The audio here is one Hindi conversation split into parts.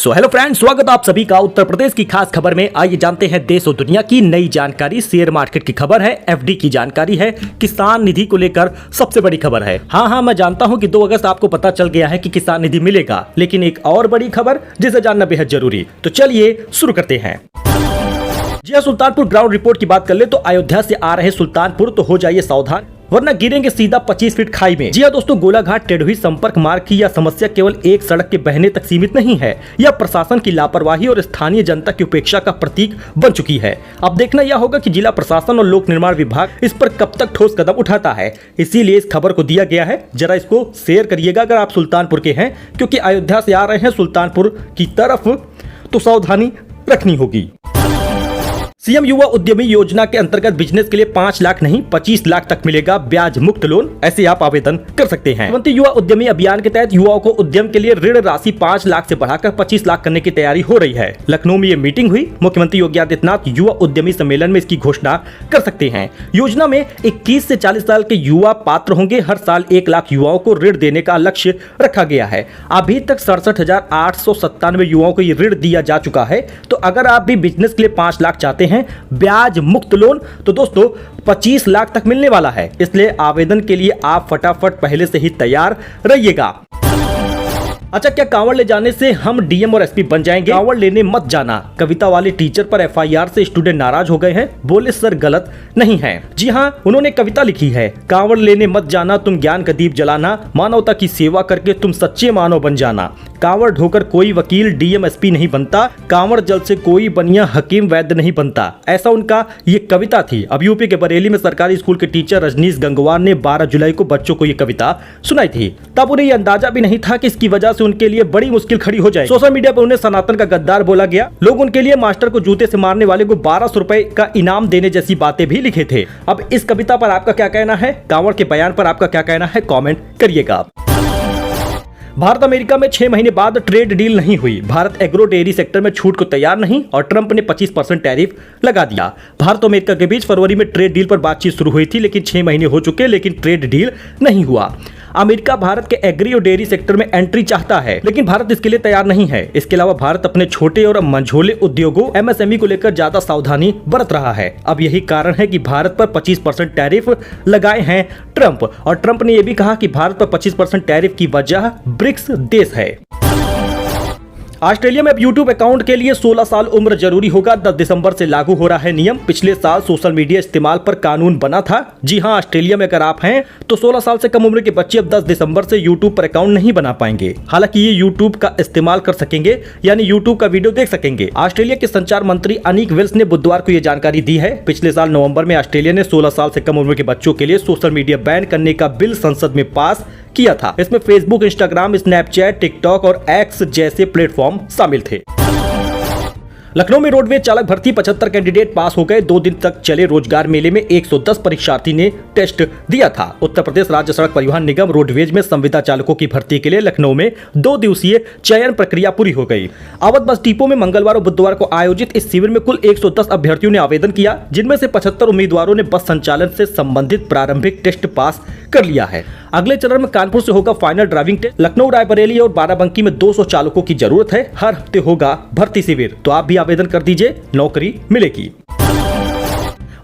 सो हेलो फ्रेंड्स, स्वागत आप सभी का उत्तर प्रदेश की खास खबर में। आइए जानते हैं देश और दुनिया की नई जानकारी। शेयर मार्केट की खबर है, एफडी की जानकारी है, किसान निधि को लेकर सबसे बड़ी खबर है। हाँ, मैं जानता हूं कि 2 अगस्त आपको पता चल गया है कि किसान निधि मिलेगा, लेकिन एक और बड़ी खबर जिसे जानना बेहद जरूरी। तो चलिए शुरू करते हैं। जी हाँ, सुल्तानपुर ग्राउंड रिपोर्ट की बात कर ले तो अयोध्या से आ रहे सुल्तानपुर तो हो जाइए सावधान, वरना गिरेंगे सीधा 25 फीट खाई में। जी हाँ दोस्तों, गोलाघाट टेढ़ी संपर्क मार्ग की यह समस्या केवल एक सड़क के बहने तक सीमित नहीं है, यह प्रशासन की लापरवाही और स्थानीय जनता की उपेक्षा का प्रतीक बन चुकी है। अब देखना यह होगा कि जिला प्रशासन और लोक निर्माण विभाग इस पर कब तक ठोस कदम उठाता है। इसीलिए इस खबर को दिया गया है, जरा इसको शेयर करिएगा अगर आप सुल्तानपुर के हैं, क्योंकि अयोध्या से आ रहे हैं सुल्तानपुर की तरफ तो सावधानी रखनी होगी। सीएम युवा उद्यमी योजना के अंतर्गत बिजनेस के लिए 5 लाख नहीं 25 लाख तक मिलेगा ब्याज मुक्त लोन, ऐसे आप आवेदन कर सकते हैं। मुख्यमंत्री युवा उद्यमी अभियान के तहत युवाओं को उद्यम के लिए ऋण राशि 5 लाख से बढ़ाकर 25 लाख करने की तैयारी हो रही है। लखनऊ में ये मीटिंग हुई। मुख्यमंत्री योगी आदित्यनाथ युवा उद्यमी सम्मेलन में इसकी घोषणा कर सकते हैं। योजना में 21 से 40 साल के युवा पात्र होंगे। हर साल 1 लाख युवाओं को ऋण देने का लक्ष्य रखा गया है। अभी तक 67,897 युवाओं को ये ऋण दिया जा चुका है। तो अगर आप भी बिजनेस के लिए 5 लाख चाहते हैं ब्याज मुक्त लोन, तो दोस्तों 25 लाख तक मिलने वाला है। इसलिए आवेदन के लिए आप फटाफट पहले से ही तैयार रहिएगा। अच्छा, क्या कांवड़ ले जाने से हम डीएम और एसपी बन जाएंगे? कांवड़ लेने मत जाना। कविता वाले टीचर पर एफआईआर से स्टूडेंट नाराज हो गए हैं, बोले सर गलत नहीं है। जी हाँ, उन्होंने कविता लिखी है, कांवड़ लेने मत जाना, तुम ज्ञान का दीप जलाना, मानवता की सेवा करके तुम सच्चे मानव बन जाना। कांवड़ ढोकर कोई वकील डीएम एसपी नहीं बनता, कांवड़ जल से कोई बनिया हकीम वैद्य नहीं बनता, ऐसा उनका ये कविता थी। अब यूपी के बरेली में सरकारी स्कूल के टीचर रजनीश गंगवार ने 12 जुलाई को बच्चों को ये कविता सुनाई थी। तब उन्हें यह अंदाजा भी नहीं था कि इसकी वजह से उनके लिए बड़ी मुश्किल खड़ी हो जाए। सोशल मीडिया पर उन्हें सनातन का गद्दार बोला गया। लोग उनके लिए मास्टर को जूते से मारने वाले को 1200 रुपए का इनाम देने जैसी बातें भी लिखे थे। अब इस कविता पर आपका क्या कहना है? कांवड़ के बयान पर आपका क्या कहना है? कमेंट करिएगा। भारत अमेरिका में 6 महीने बाद ट्रेड डील नहीं हुई। भारत एग्रो डेयरी सेक्टर में छूट को तैयार नहीं और ट्रंप ने 25% टैरिफ लगा दिया। भारत और अमेरिका के बीच फरवरी में ट्रेड डील पर बातचीत शुरू हुई थी, लेकिन 6 महीने हो चुके, लेकिन ट्रेड डील नहीं हुआ। अमेरिका भारत के एग्री और डेयरी सेक्टर में एंट्री चाहता है, लेकिन भारत इसके लिए तैयार नहीं है। इसके अलावा भारत अपने छोटे और मंझोले उद्योगों एमएसएमई को लेकर ज्यादा सावधानी बरत रहा है। अब यही कारण है कि भारत पर 25% टैरिफ लगाए हैं ट्रंप, और ट्रंप ने यह भी कहा कि भारत पर 25% टैरिफ की वजह ब्रिक्स देश है। ऑस्ट्रेलिया में अब यूट्यूब अकाउंट के लिए 16 साल उम्र जरूरी होगा। 10 दिसंबर से लागू हो रहा है नियम। पिछले साल सोशल मीडिया इस्तेमाल पर कानून बना था। जी हां, ऑस्ट्रेलिया में अगर आप हैं तो 16 साल से कम उम्र के बच्चे अब 10 दिसंबर से यूट्यूब पर अकाउंट नहीं बना पाएंगे। हालांकि ये यूट्यूब का इस्तेमाल कर सकेंगे, यानी यूट्यूब का वीडियो देख सकेंगे। ऑस्ट्रेलिया के संचार मंत्री अनिक विल्स ने बुधवार को यह जानकारी दी है। पिछले साल नवंबर में ऑस्ट्रेलिया ने 16 साल से कम उम्र के बच्चों के लिए सोशल मीडिया बैन करने का बिल संसद में पास किया था। इसमें फेसबुक, इंस्टाग्राम, स्नैपचैट, टिकटॉक और एक्स जैसे प्लेटफॉर्म शामिल थे। लखनऊ में रोडवेज चालक भर्ती 75 कैंडिडेट पास हो गए। 2 दिन तक चले रोजगार मेले में 110 परीक्षार्थी ने टेस्ट दिया था। उत्तर प्रदेश राज्य सड़क परिवहन निगम रोडवेज में संविदा चालकों की भर्ती के लिए लखनऊ में 2 दिवसीय चयन प्रक्रिया पूरी हो गई। अवध बस डिपो में मंगलवार और बुधवार को आयोजित इस शिविर में कुल 110 अभ्यर्थियों ने आवेदन किया, जिनमें से 75 उम्मीदवारों ने बस संचालन से संबंधित प्रारंभिक टेस्ट पास कर लिया है। अगले चरण में कानपुर से होगा final driving test. Lucknow, Raebareli और बाराबंकी में 200 चालकों की जरूरत है। हर हफ्ते होगा भर्ती शिविर, तो आप भी आवेदन कर दीजिए, नौकरी मिलेगी।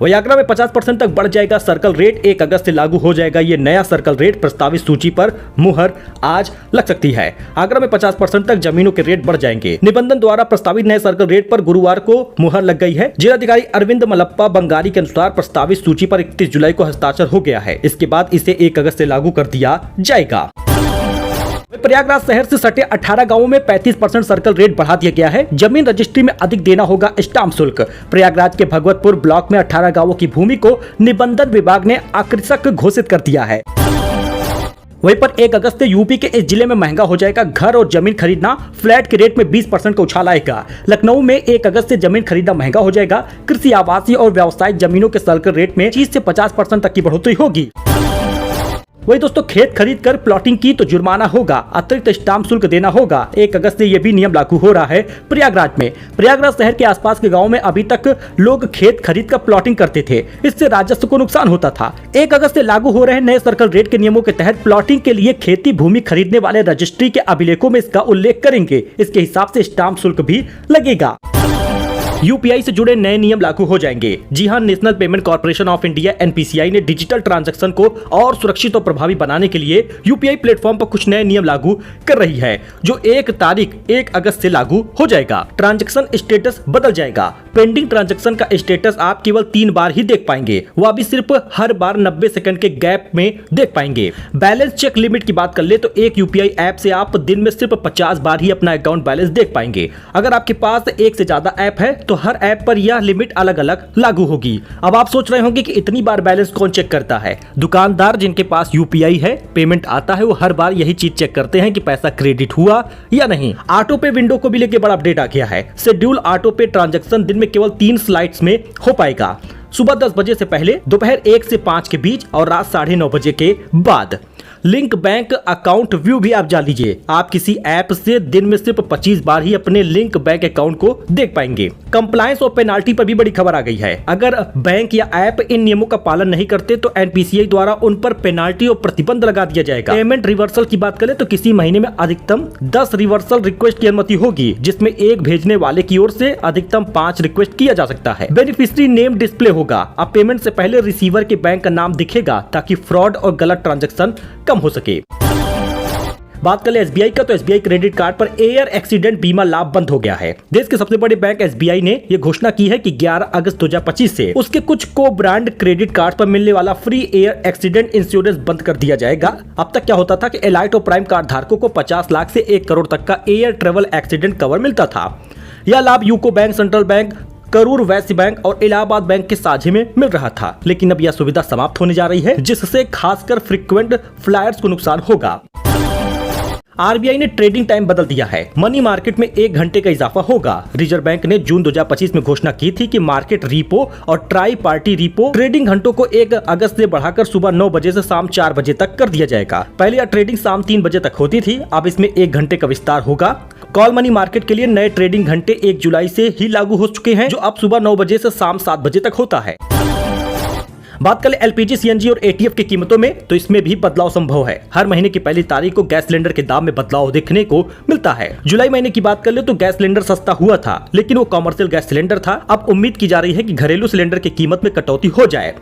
वहीं आगरा में 50% तक बढ़ जाएगा सर्कल रेट। 1 अगस्त से लागू हो जाएगा ये नया सर्कल रेट। प्रस्तावित सूची पर मुहर आज लग सकती है। आगरा में 50% तक जमीनों के रेट बढ़ जाएंगे। निबंधन द्वारा प्रस्तावित नए सर्कल रेट पर गुरुवार को मुहर लग गई है। जिलाधिकारी अरविंद मलप्पा बंगारी के अनुसार प्रस्तावित सूची पर 31 जुलाई को हस्ताक्षर हो गया है। इसके बाद इसे 1 अगस्त से लागू कर दिया जाएगा। प्रयागराज शहर से सटे 18 गांवों में 35% सर्कल रेट बढ़ा दिया गया है। जमीन रजिस्ट्री में अधिक देना होगा स्टाम्प शुल्क। प्रयागराज के भगवतपुर ब्लॉक में 18 गांवों की भूमि को निबंधन विभाग ने आकर्षक घोषित कर दिया है। वहीं पर 1 अगस्त से यूपी के इस जिले में महंगा हो जाएगा घर और जमीन खरीदना। फ्लैट के रेट में 20% का उछाल आएगा। लखनऊ में 1 अगस्त से जमीन खरीदना महंगा हो जाएगा। कृषि, आवासीय और व्यावसायिक जमीनों के सर्कल रेट में 30 से 50% तक की बढ़ोतरी होगी। वही दोस्तों, खेत खरीद कर प्लॉटिंग की तो जुर्माना होगा, अतिरिक्त स्टाम्प शुल्क देना होगा। 1 अगस्त से यह भी नियम लागू हो रहा है प्रयागराज में। प्रयागराज शहर के आसपास के गाँव में अभी तक लोग खेत खरीद कर प्लॉटिंग करते थे, इससे राजस्व को नुकसान होता था। 1 अगस्त से लागू हो रहे नए सर्कल रेट के नियमों के तहत प्लॉटिंग के लिए खेती भूमि खरीदने वाले रजिस्ट्री के अभिलेखों में इसका उल्लेख करेंगे। इसके हिसाब से स्टाम्प शुल्क भी लगेगा। यूपीआई से जुड़े नए नियम लागू हो जाएंगे। जी हां, national payment corporation of India NPCI ने डिजिटल ट्रांजैक्शन को और सुरक्षित और प्रभावी बनाने के लिए यूपीआई प्लेटफॉर्म पर कुछ नए नियम लागू कर रही है, जो 1 अगस्त से लागू हो जाएगा। ट्रांजैक्शन स्टेटस बदल जाएगा। पेंडिंग ट्रांजैक्शन का स्टेटस आप केवल 3 बार ही देख पाएंगे, वह भी सिर्फ हर बार 90 सेकंड के गैप में देख पाएंगे। बैलेंस चेक लिमिट की बात कर ले तो एक यूपीआई ऐप से आप दिन में सिर्फ 50 बार ही अपना अकाउंट बैलेंस देख पाएंगे। अगर आपके पास एक से ज्यादा ऐप है तो हर ऐप पर यह लिमिट अलग अलग लागू होगी। अब आप सोच रहे होंगे कि इतनी बार बैलेंस कौन चेक करता है? दुकानदार जिनके पास यूपीआई है, पेमेंट आता है, वो हर बार यही चीज चेक करते हैं कि पैसा क्रेडिट हुआ या नहीं। ऑटो पे विंडो को भी लेके बड़ा अपडेट आ गया है। शेड्यूल ऑटो पे ट्रांजैक्शन दिन में केवल 3 स्लाइड्स में हो पाएगा, सुबह 10 बजे से पहले, दोपहर 1 से 5 के बीच और रात 9:30 बजे के बाद। लिंक बैंक अकाउंट व्यू भी आप जान लीजिए। आप किसी ऐप से दिन में सिर्फ 25 बार ही अपने लिंक बैंक अकाउंट को देख पाएंगे। कंप्लायंस और पेनाल्टी पर भी बड़ी खबर आ गई है। अगर बैंक या ऐप इन नियमों का पालन नहीं करते तो एनपीसीआई द्वारा उन पर पेनाल्टी और प्रतिबंध लगा दिया जाएगा। पेमेंट रिवर्सल की बात करें तो किसी महीने में अधिकतम 10 रिवर्सल रिक्वेस्ट की अनुमति होगी, जिसमें एक भेजने वाले की ओर से अधिकतम 5 रिक्वेस्ट किया जा सकता है। बेनिफिशियरी नेम डिस्प्ले होगा। अब पेमेंट से पहले रिसीवर के बैंक का नाम दिखेगा ताकि फ्रॉड और गलत ट्रांजैक्शन कम हो सके। बात करें एसबीआई का, तो एसबीआई क्रेडिट कार्ड पर एयर एक्सीडेंट बीमा लाभ बंद हो गया है। देश के सबसे बड़े बैंक एसबीआई ने यह घोषणा की है कि 11 अगस्त 2025 से उसके कुछ को ब्रांड क्रेडिट कार्ड पर मिलने वाला फ्री एयर एक्सीडेंट इंश्योरेंस बंद कर दिया जाएगा। अब तक क्या होता था कि एलाइट और प्राइम कार्ड धारकों को 50 लाख से 1 करोड़ तक का एयर ट्रेवल एक्सीडेंट कवर मिलता था। यह लाभ UCO bank, central bank, Karur Vysya bank और इलाहाबाद बैंक के साझे में मिल रहा था, लेकिन अब यह सुविधा समाप्त होने जा रही है, जिससे खासकर फ्रीक्वेंट फ्लायर्स को नुकसान होगा। आरबीआई ने ट्रेडिंग टाइम बदल दिया है। मनी मार्केट में 1 घंटे का इजाफा होगा। रिजर्व बैंक ने जून 2025 में घोषणा की थी कि मार्केट रिपो और ट्राई पार्टी रिपो ट्रेडिंग घंटों को 1 अगस्त से बढ़ाकर सुबह 9 बजे से शाम 4 बजे तक कर दिया जाएगा। पहले यह ट्रेडिंग शाम 3 बजे तक होती थी, अब इसमें 1 घंटे का विस्तार होगा। कॉल मनी मार्केट के लिए नए ट्रेडिंग घंटे 1 जुलाई से ही लागू हो चुके हैं, जो अब सुबह 9 बजे से शाम 7 बजे तक होता है। बात करें एलपीजी, सीएनजी और एटीएफ की कीमतों में, तो इसमें भी बदलाव संभव है। हर महीने की पहली तारीख को गैस सिलेंडर के दाम में बदलाव देखने को मिलता है। जुलाई महीने की बात कर ले तो गैस सिलेंडर सस्ता हुआ था, लेकिन वो कॉमर्शियल गैस सिलेंडर था। अब उम्मीद की जा रही है कि घरेलू सिलेंडर की कीमत में कटौती हो जाए,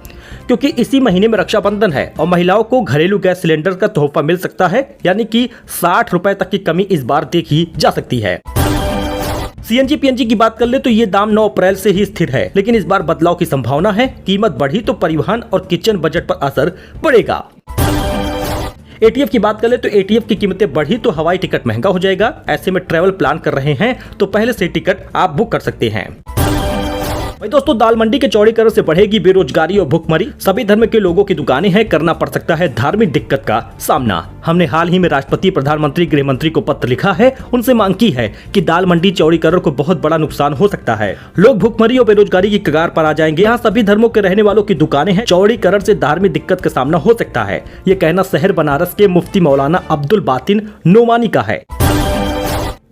क्योंकि इसी महीने में रक्षाबंधन है और महिलाओं को घरेलू गैस सिलेंडर का तोहफा मिल सकता है, यानी कि 60 रुपए तक की कमी इस बार देखी जा सकती है। सीएनजी पीएनजी की बात कर ले तो ये दाम 9 अप्रैल से ही स्थिर है, लेकिन इस बार बदलाव की संभावना है। कीमत बढ़ी तो परिवहन और किचन बजट पर असर पड़ेगा। एटीएफ की बात कर ले तो एटीएफ की कीमतें बढ़ी तो हवाई टिकट महंगा हो जाएगा। ऐसे में ट्रैवल प्लान कर रहे हैं तो पहले से टिकट आप बुक कर सकते हैं। भाई दोस्तों, दाल मंडी के चौड़ीकरण से बढ़ेगी बेरोजगारी और भुखमरी। सभी धर्म के लोगों की दुकानें हैं, करना पड़ सकता है धार्मिक दिक्कत का सामना। हमने हाल ही में राष्ट्रपति, प्रधानमंत्री, गृह मंत्री को पत्र लिखा है, उनसे मांग की है कि दाल मंडी चौड़ीकरण को बहुत बड़ा नुकसान हो सकता है। लोग भुखमरी और बेरोजगारी की कगार पर आ जाएंगे। यहाँ सभी धर्मों के रहने वालों की दुकानें हैं, चौड़ीकरण से धार्मिक दिक्कत का सामना हो सकता है। ये कहना शहर बनारस के मुफ्ती मौलाना अब्दुल बातिन नोमानी का है।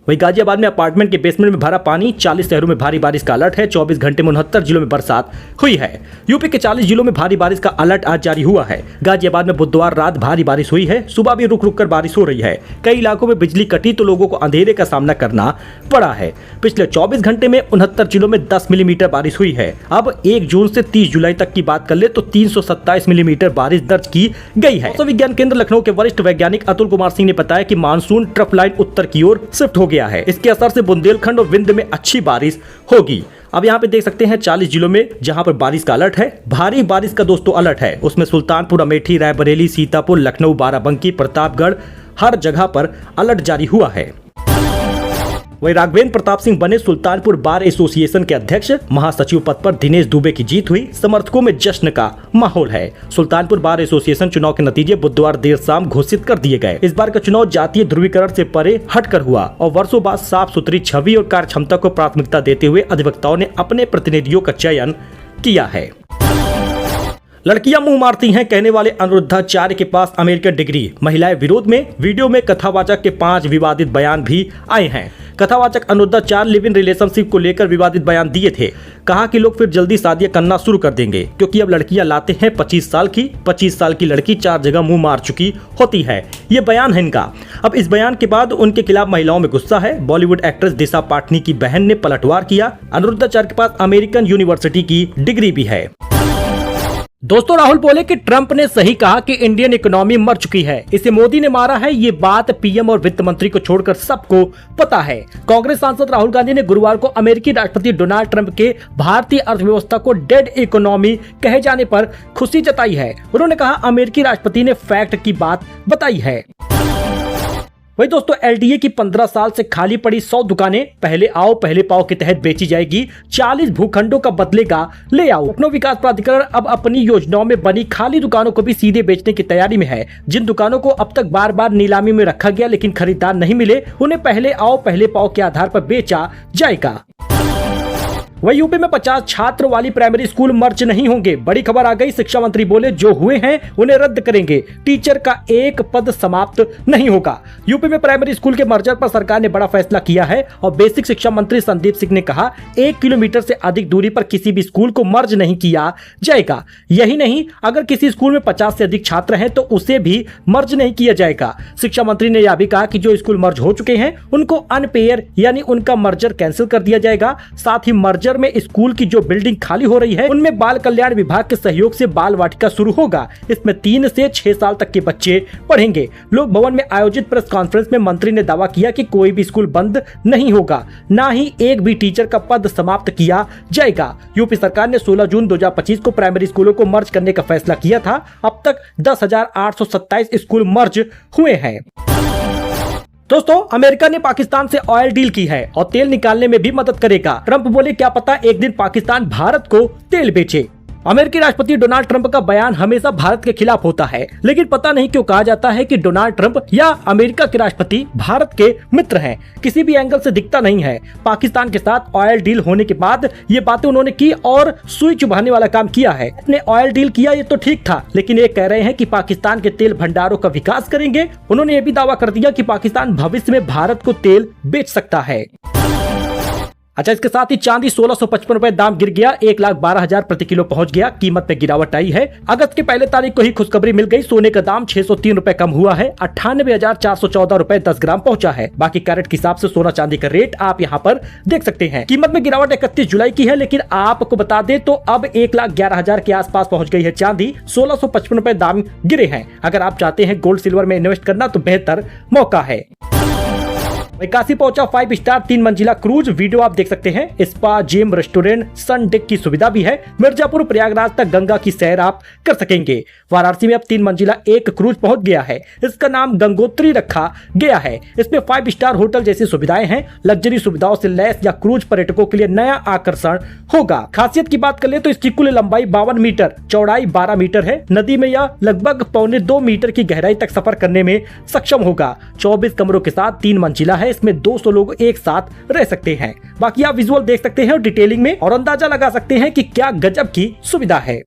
वही गाजियाबाद में अपार्टमेंट के बेसमेंट में भरा पानी। 40 शहरों में भारी बारिश का अलर्ट है। 24 घंटे में 69 जिलों में बरसात हुई है। यूपी के 40 जिलों में भारी बारिश का अलर्ट आज जारी हुआ है। गाजियाबाद में बुधवार रात भारी बारिश हुई है। सुबह भी रुक रुक कर बारिश हो रही है। कई इलाकों में बिजली कटी तो लोगों को अंधेरे का सामना करना पड़ा है। पिछले 24 घंटे में 69 जिलों में 10 मिलीमीटर बारिश हुई है। अब 1 जून से 30 जुलाई तक की बात कर ले तो 327 मिलीमीटर बारिश दर्ज की गई है। मौसम विज्ञान केंद्र लखनऊ के वरिष्ठ वैज्ञानिक अतुल कुमार सिंह ने बताया कि मानसून ट्रफ लाइन उत्तर की ओर शिफ्ट हो गया है। इसके असर से बुंदेलखंड और विंध्य में अच्छी बारिश होगी। अब यहाँ पे देख सकते हैं 40 जिलों में जहां पर बारिश का अलर्ट है। भारी बारिश का दोस्तों अलर्ट है। उसमें सुल्तानपुर, अमेठी, रायबरेली, सीतापुर, लखनऊ, बाराबंकी, प्रतापगढ़, हर जगह पर अलर्ट जारी हुआ है। वही राघवेंद्र प्रताप सिंह बने सुल्तानपुर बार एसोसिएशन के अध्यक्ष। महासचिव पद पर दिनेश दुबे की जीत हुई। समर्थकों में जश्न का माहौल है। सुल्तानपुर बार एसोसिएशन चुनाव के नतीजे बुधवार देर शाम घोषित कर दिए गए। इस बार का चुनाव जातीय ध्रुवीकरण से परे हटकर हुआ और वर्षों बाद साफ सुथरी छवि और कार्य क्षमता को प्राथमिकता देते हुए अधिवक्ताओं ने अपने प्रतिनिधियों का चयन किया है। लड़कियां मुंह मारती हैं कहने वाले अनिरुद्धाचार्य के पास अमेरिकन डिग्री, महिलाएं विरोध में। वीडियो में कथावाचक के 5 विवादित बयान भी आए हैं। कथावाचक अनिरुद्धाचार्य लिव इन रिलेशनशिप को लेकर विवादित बयान दिए थे। कहा कि लोग फिर जल्दी शादियां करना शुरू कर देंगे क्योंकि अब लड़कियां लाते हैं 25 साल की लड़की 4 जगह मुंह मार चुकी होती है। ये बयान है इनका। अब इस बयान के बाद उनके खिलाफ महिलाओं में गुस्सा है। बॉलीवुड एक्ट्रेस दिशा पाटनी की बहन ने पलटवार किया। अनिरुद्धाचार्य के पास अमेरिकन यूनिवर्सिटी की डिग्री भी है। दोस्तों, राहुल बोले कि ट्रंप ने सही कहा कि इंडियन इकोनॉमी मर चुकी है, इसे मोदी ने मारा है। ये बात पीएम और वित्त मंत्री को छोड़कर सबको पता है। कांग्रेस सांसद राहुल गांधी ने गुरुवार को अमेरिकी राष्ट्रपति डोनाल्ड ट्रंप के भारतीय अर्थव्यवस्था को डेड इकोनॉमी कहे जाने पर खुशी जताई है। उन्होंने कहा अमेरिकी राष्ट्रपति ने फैक्ट की बात बताई है। वही दोस्तों, एलडीए की 15 साल से खाली पड़ी 100 दुकानें पहले आओ पहले पाओ के तहत बेची जाएगी। 40 भूखंडों का बदलेगा लेआउट। लखनऊ विकास प्राधिकरण अब अपनी योजनाओं में बनी खाली दुकानों को भी सीधे बेचने की तैयारी में है। जिन दुकानों को अब तक बार बार नीलामी में रखा गया लेकिन खरीदार नहीं मिले, उन्हें पहले आओ पहले पाओ के आधार पर बेचा जाएगा। वही यूपी में 50 छात्र वाली प्राइमरी स्कूल मर्ज नहीं होंगे। बड़ी खबर आ गई। शिक्षा मंत्री बोले जो हुए हैं उन्हें रद्द करेंगे। टीचर का एक पद समाप्त नहीं होगा। यूपी में प्राइमरी स्कूल के मर्जर पर सरकार ने बड़ा फैसला किया है और बेसिक शिक्षा मंत्री संदीप सिंह ने कहा 1 किलोमीटर से अधिक दूरी पर किसी भी स्कूल को मर्ज नहीं किया जाएगा। यही नहीं, अगर किसी स्कूल में 50 से अधिक छात्र हैं तो उसे भी मर्ज नहीं किया जाएगा। शिक्षा मंत्री ने यह भी कहा कि जो स्कूल मर्ज हो चुके हैं उनको अनपेयर यानी उनका मर्जर कैंसिल कर दिया जाएगा। साथ ही मर्जर में स्कूल की जो बिल्डिंग खाली हो रही है उनमें बाल कल्याण विभाग के सहयोग से बाल वाटिका शुरू होगा। इसमें 3 से 6 साल तक के बच्चे पढ़ेंगे। लोक भवन में आयोजित प्रेस कॉन्फ्रेंस में मंत्री ने दावा किया कि कोई भी स्कूल बंद नहीं होगा, ना ही एक भी टीचर का पद समाप्त किया जाएगा। यूपी सरकार ने 16 जून 2025 को प्राइमरी स्कूलों को मर्ज करने का फैसला किया था। अब तक 10,827 स्कूल मर्ज हुए हैं। दोस्तों, अमेरिका ने पाकिस्तान से ऑयल डील की है और तेल निकालने में भी मदद करेगा। ट्रंप बोले क्या पता एक दिन पाकिस्तान भारत को तेल बेचे। अमेरिकी राष्ट्रपति डोनाल्ड ट्रंप का बयान हमेशा भारत के खिलाफ होता है, लेकिन पता नहीं क्यों कहा जाता है कि डोनाल्ड ट्रंप या अमेरिका के राष्ट्रपति भारत के मित्र हैं। किसी भी एंगल से दिखता नहीं है। पाकिस्तान के साथ ऑयल डील होने के बाद ये बातें उन्होंने की और सुई चुभाने वाला काम किया है। अपने ऑयल डील किया ये तो ठीक था, लेकिन ये कह रहे हैं कि पाकिस्तान के तेल भंडारों का विकास करेंगे। उन्होंने ये भी दावा कर दिया कि पाकिस्तान भविष्य में भारत को तेल बेच सकता है। अच्छा, इसके साथ ही चांदी 1655 रुपए दाम गिर गया, 1,12,000 प्रति किलो पहुंच गया। कीमत में गिरावट आई है। अगस्त के पहले तारीख को ही खुशखबरी मिल गई। सोने का दाम 603 रुपए कम हुआ है, 98,414 रुपए 10 ग्राम पहुंचा है। बाकी कैरेट के हिसाब से सोना चांदी का रेट आप यहाँ पर देख सकते हैं। कीमत में गिरावट 31 जुलाई की है, लेकिन आपको बता दें तो अब 1,11,000 के आसपास पहुंच गई है चांदी। 1655 रुपए दाम गिरे हैं। अगर आप चाहते हैं गोल्ड सिल्वर में इन्वेस्ट करना तो बेहतर मौका है। काशी पहुंचा 5 स्टार 3 मंजिला क्रूज। वीडियो आप देख सकते हैं। स्पा, जिम, रेस्टोरेंट, सन डेक की सुविधा भी है। मिर्जापुर प्रयागराज तक गंगा की सैर आप कर सकेंगे। वाराणसी में अब 3 मंजिला एक क्रूज पहुंच गया है। इसका नाम गंगोत्री रखा गया है। इसमें 5 स्टार होटल जैसी सुविधाएं हैं। लग्जरी सुविधाओं से लैस या क्रूज पर्यटकों के लिए नया आकर्षण होगा। खासियत की बात कर ले तो इसकी कुल लंबाई 52 मीटर, चौड़ाई 12 मीटर है। नदी में यह लगभग 1.25 मीटर की गहराई तक सफर करने में सक्षम होगा। 24 कमरों के साथ 3 मंजिला है। इसमें 200 लोग एक साथ रह सकते हैं। बाकी आप विजुअल देख सकते हैं डिटेलिंग में और अंदाजा लगा सकते हैं कि क्या गजब की सुविधा है।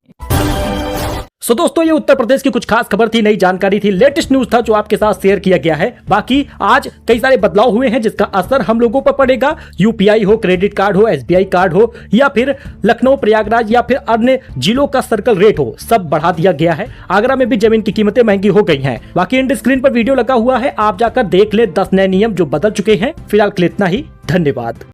दोस्तों, ये उत्तर प्रदेश की कुछ खास खबर थी, नई जानकारी थी, लेटेस्ट न्यूज था जो आपके साथ शेयर किया गया है। बाकी आज कई सारे बदलाव हुए हैं जिसका असर हम लोगों पर पड़ेगा। यूपीआई हो, क्रेडिट कार्ड हो, एसबीआई कार्ड हो या फिर लखनऊ, प्रयागराज या फिर अन्य जिलों का सर्कल रेट हो, सब बढ़ा दिया गया है। आगरा में भी जमीन की कीमतें महंगी हो गई हैं। बाकी एंड स्क्रीन पर वीडियो लगा हुआ है, आप जाकर देख ले 10 नए नियम जो बदल चुके हैं। फिलहाल के लिए इतना ही। धन्यवाद।